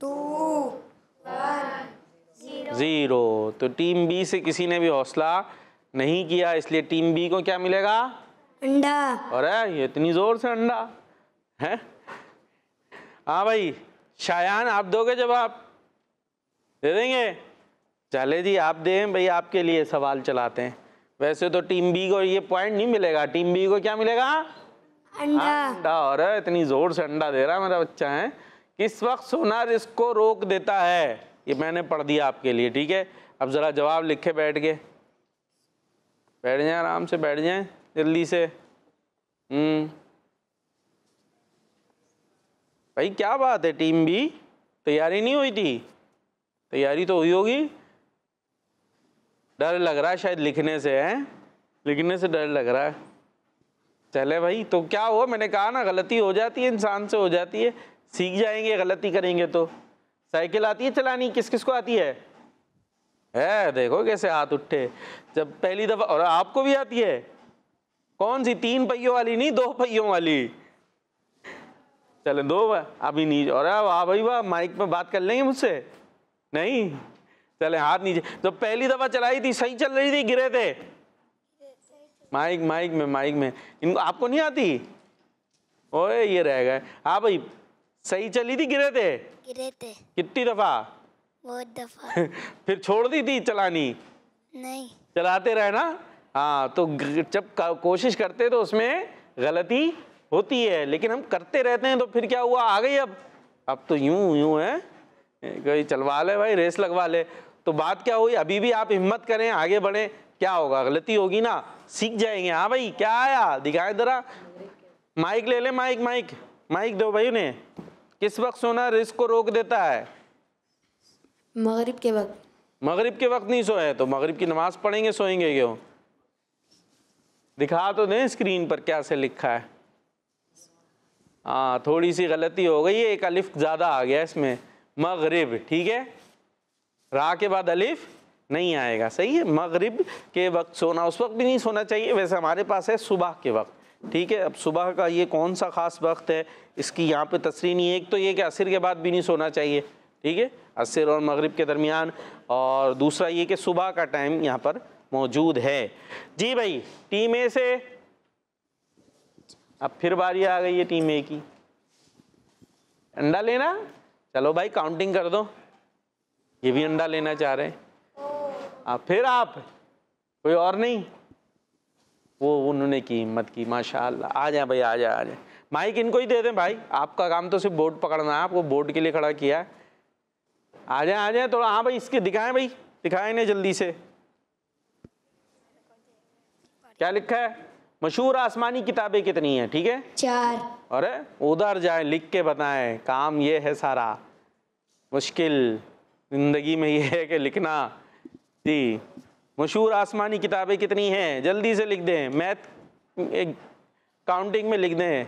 Speaker 10: 2 1
Speaker 2: 0। तो टीम बी से किसी ने भी हौसला नहीं किया, इसलिए टीम बी को क्या मिलेगा?
Speaker 10: अंडा।
Speaker 2: अरे ये इतनी जोर से अंडा है? हाँ भाई शायान, आप दोगे जवाब? दे देंगे? चले जी आप दें भाई, आपके लिए सवाल चलाते हैं। वैसे तो टीम बी को ये पॉइंट नहीं मिलेगा, टीम बी को क्या मिलेगा? अंडा। और इतनी जोर से अंडा दे रहा मेरा बच्चा है। किस वक्त सोना रिस्क को रोक देता है? ये मैंने पढ़ दिया आपके लिए, ठीक है। अब जरा जवाब लिखे बैठ के, बैठ जाएं आराम से, बैठ जाएं जल्दी से। भाई क्या बात है, टीम बी तैयारी नहीं हुई थी? तैयारी तो हुई होगी। डर लग रहा है शायद लिखने से, है? लिखने से डर लग रहा है। चले भाई, तो क्या हुआ? मैंने कहा ना गलती हो जाती है, इंसान से हो जाती है, सीख जाएंगे गलती करेंगे तो। साइकिल आती है चलानी? किस किस को आती है? देखो कैसे हाथ उठे जब पहली दफा। और आपको भी आती है? कौन सी? 3 पहियों वाली नहीं, 2 पहियों वाली? चले 2 अभी नहीं। और वाह भाई वाह, माइक में बात कर लेंगे मुझसे? नहीं? चले हाथ नीचे। जब पहली दफा चलाई थी सही चल रही थी, गिरे थे? माइक में इनको आपको नहीं आती? ओए ये रह गए। हाँ भाई सही चली थी, गिरे थे? कितनी दफा?
Speaker 6: बहुत दफा।
Speaker 2: फिर छोड़ दी थी चलानी?
Speaker 6: नहीं,
Speaker 2: चलाते रहे ना। हाँ तो जब कोशिश करते तो उसमें गलती होती है, लेकिन हम करते रहते हैं तो फिर क्या हुआ? आ गई। अब तो यूं है, कोई चलवा ले भाई, रेस लगवा ले। तो बात क्या हुई? अभी भी आप हिम्मत करें, आगे बढ़ें, क्या होगा? गलती होगी ना, सीख जाएंगे। हाँ भाई क्या आया? दिखाएं जरा। माइक ले ले, माइक दो भाई उन्हें। किस वक्त सोना रिस्क को रोक देता है?
Speaker 10: मगरिब के वक्त।
Speaker 2: मगरिब के वक्त नहीं सोए तो मगरिब की नमाज पढ़ेंगे, सोएंगे क्यों? दिखा तो दें स्क्रीन पर क्या से लिखा है। हाँ थोड़ी सी गलती हो गई है, एक अलिफ ज़्यादा आ गया इसमें। मगरिब, ठीक है, रा के बाद अलिफ नहीं आएगा, सही है। मगरिब के वक्त सोना, उस वक्त भी नहीं सोना चाहिए। वैसे हमारे पास है सुबह के वक्त, ठीक है। अब सुबह का ये कौन सा ख़ास वक्त है, इसकी यहाँ पे तस्रीह नहीं है। एक तो ये कि असर के बाद भी नहीं सोना चाहिए, ठीक है, असर और मगरिब के दरमियान। और दूसरा ये कि सुबह का टाइम यहाँ पर मौजूद है। जी भाई टीम ए से अब फिर बारी आ गई है टीम ए की। अंडा लेना? चलो भाई काउंटिंग कर दो। ये भी अंडा लेना चाह रहे हैं। फिर आप, कोई और नहीं? वो उन्होंने की हिम्मत की, माशाअल्लाह। आ जाए भाई, आ जाए। माइक इनको ही दे दें भाई, आपका काम तो सिर्फ बोर्ड पकड़ना है, आपको बोर्ड के लिए खड़ा किया है। आ जाए थोड़ा। हाँ भाई इसके दिखाएं भाई, दिखाएं इन्हें जल्दी से। क्या लिखा है? मशहूर आसमानी किताबें कितनी हैं? ठीक है
Speaker 10: 4।
Speaker 2: अरे उधर जाए, लिख के बताएं। काम ये है सारा मुश्किल। ज़िंदगी में ये है कि लिखना। जी, मशहूर आसमानी किताबें कितनी हैं, जल्दी से लिख दें, मैथ काउंटिंग में लिख दें।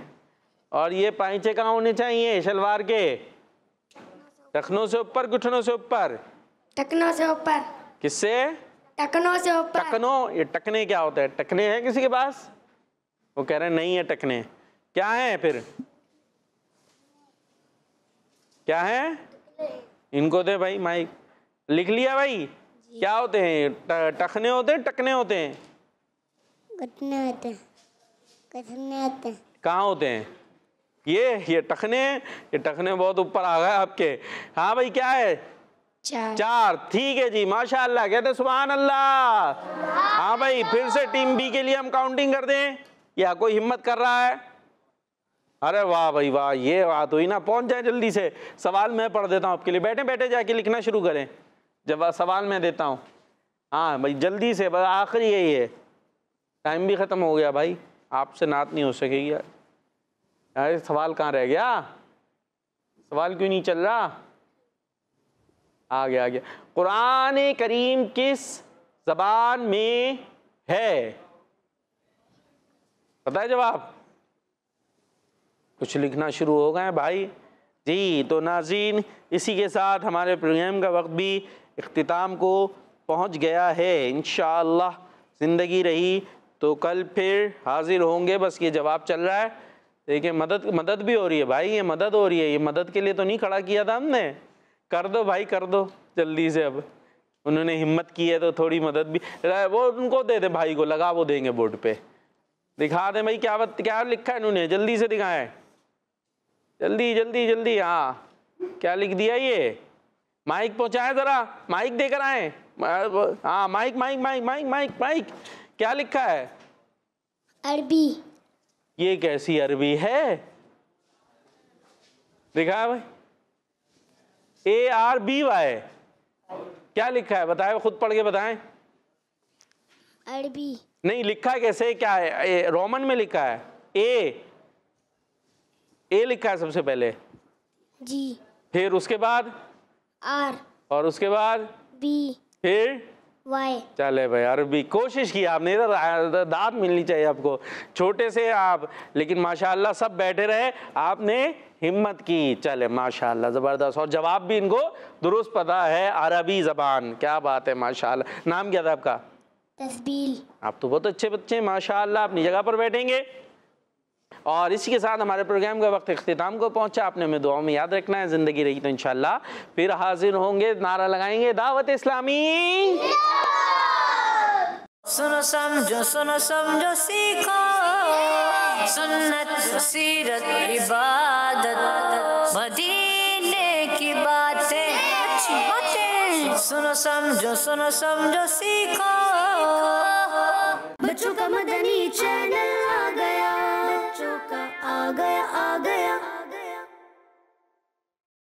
Speaker 2: और ये पाइचे कहाँ होने चाहिए शलवार के? टखनों से ऊपर, घुटनों से ऊपर?
Speaker 10: टखनों से ऊपर।
Speaker 2: किससे?
Speaker 10: टखनों से ऊपर।
Speaker 2: टखनों, ये टकने क्या होता है? टकने हैं किसी के पास? वो कह रहे हैं नहीं है टकने। क्या है फिर? क्या है? इनको दे भाई माइक। लिख लिया भाई? क्या होते हैं? टखने होते हैं, टकने होते हैं?
Speaker 3: घुटने होते हैं, घुटने होते हैं।
Speaker 2: कहाँ होते हैं? ये टखने, ये टखने बहुत ऊपर आ गए आपके। हाँ भाई क्या है? चार। ठीक है जी, माशाअल्लाह, कहते सुभान अल्लाह। हाँ भाई, फिर से टीम बी के लिए हम काउंटिंग कर दें या कोई हिम्मत कर रहा है? अरे वाह भाई वाह, ये बात हुई ना। पहुंच जाए जल्दी से। सवाल मैं पढ़ देता हूँ आपके लिए, बैठे बैठे जाके लिखना शुरू करें। जब सवाल मैं देता हूँ, हाँ भाई जल्दी से, बस आखिरी यही है, टाइम भी ख़त्म हो गया भाई, आपसे नात नहीं हो सकेगी यार। अरे सवाल कहाँ रह गया? सवाल क्यों नहीं चल रहा? आ गया आ गया। कुरान करीम किस ज़बान में है? पता है जवाब? कुछ लिखना शुरू हो गए भाई जी। तो नाज़रीन, इसी के साथ हमारे प्रोग्राम का वक्त भी इख्तिताम को पहुंच गया है। इंशाअल्लाह ज़िंदगी रही तो कल फिर हाजिर होंगे। बस ये जवाब चल रहा है, देखिए मदद भी हो रही है भाई, ये मदद हो रही है। ये मदद के लिए तो नहीं खड़ा किया था हमने। कर दो भाई, कर दो जल्दी से। अब उन्होंने हिम्मत की है तो थोड़ी मदद भी, वो उनको दे दे भाई को, लगा वो देंगे बोर्ड पे। दिखा दें भाई क्या लिखा है इन्होंने, जल्दी से दिखाएं, जल्दी जल्दी जल्दी। हाँ, क्या लिख दिया ये? माइक पहुँचाएं ज़रा, माइक देकर आए। हाँ, mike mike mike mike mike mike. क्या लिखा है?
Speaker 6: अरबी।
Speaker 2: ये कैसी अरबी है? दिखा भाई, ARBY। क्या लिखा है बताएं, खुद पढ़ के बताएं।
Speaker 6: अरबी
Speaker 2: नहीं, लिखा कैसे, क्या है? रोमन में लिखा है। ए लिखा है सबसे पहले
Speaker 6: जी,
Speaker 2: फिर उसके बाद
Speaker 6: आर,
Speaker 2: और उसके बाद
Speaker 6: बी,
Speaker 2: फिर
Speaker 6: वाई।
Speaker 2: चले भाई, अरबी कोशिश की आपने, इधर दाद मिलनी चाहिए आपको, छोटे से आप, लेकिन माशाअल्लाह सब बैठे रहे, आपने हिम्मत की। चले माशाअल्लाह, ज़बरदस्त। और जवाब भी इनको दुरुस्त पता है, अरबी ज़बान। क्या बात है माशाअल्लाह। नाम क्या था आपका?
Speaker 6: तस्बील।
Speaker 2: आप तो बहुत अच्छे बच्चे हैं माशाअल्लाह। अपनी जगह पर बैठेंगे। और इसी के साथ हमारे प्रोग्राम का वक्त इख्तिताम को पहुंचा। आपने हमें दुआ में याद रखना है। ज़िंदगी रही तो इंशाअल्लाह फिर हाजिर होंगे। नारा लगाएंगे दावत इस्लामी।
Speaker 1: सुनो समझो सीखो, सुन्नत सीरत इबादत मदीने की बातें, अच्छी बातें। सुनो समझो सीखो।
Speaker 6: बच्चों का मदनी चैनल आ गया, बच्चों का आ गया